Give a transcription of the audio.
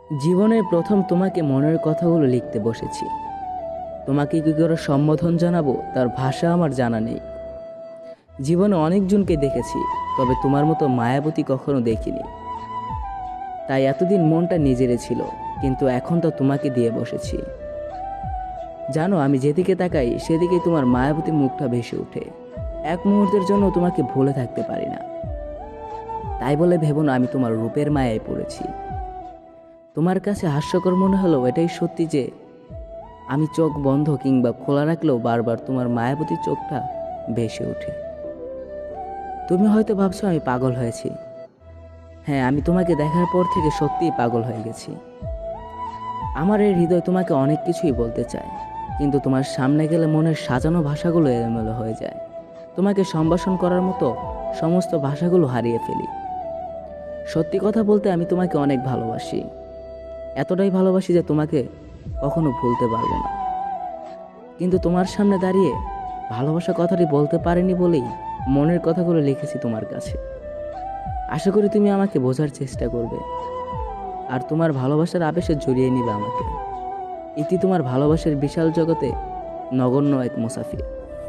জীবনের প্রথম তোমাকে মনের কথাগুলো লিখতে বসেছি। তোমাকে কী করে সম্বোধন জানাবো তার ভাষা আমার জানা নেই। জীবনে অনেকজনকে দেখেছি, তবে তোমার মতো মায়াবতী কখনো দেখিনি। তাই এতদিন মনটা নিজেরই ছিল, কিন্তু এখন তো তোমাকে দিয়ে বসেছি। জানো, আমি যেদিকে তাকাই সেদিকেই তোমার মায়াবতী মুখটা ভেসে ওঠে। এক মুহূর্তের জন্য তোমাকে ভুলে থাকতে পারি না। তাই বলে ভেবো না আমি তোমার রূপের মায়ায় পড়েছি। তোমার কাছে হাস্যকর মনে হলো এটাই সত্যি যে আমি চোখ বন্ধ কিংবা খোলা রাখলেও বারবার তোমার মায়াবতী চোখটা ভেসে ওঠে। তুমি হয়তো ভাবছো আমি পাগল হয়েছি। হ্যাঁ, আমি তোমাকে দেখার পর থেকে সত্যিই পাগল হয়ে গেছি। আমার এই হৃদয় তোমাকে অনেক কিছুই বলতে চায়, কিন্তু তোমার সামনে গেলে মনের সাজানো ভাষাগুলো এলোমেলো হয়ে যায়। তোমাকে সম্ভাষণ করার মতো সমস্ত ভাষাগুলো হারিয়ে ফেলি। সত্যি কথা বলতে আমি তোমাকে অনেক ভালোবাসি, এতটাই ভালোবাসি যে তোমাকে কখনো ভুলতে পারবো না। কিন্তু তোমার সামনে দাঁড়িয়ে ভালোবাসা কথাটি বলতে পারিনি বলেই মনের কথাগুলো লিখেছি তোমার কাছে। আশা করি তুমি আমাকে বোঝার চেষ্টা করবে আর তোমার ভালোবাসার আবেশে জড়িয়ে নিবে আমাকে। ইতি তোমার ভালোবাসার বিশাল জগতে নগণ্য এক মুসাফির।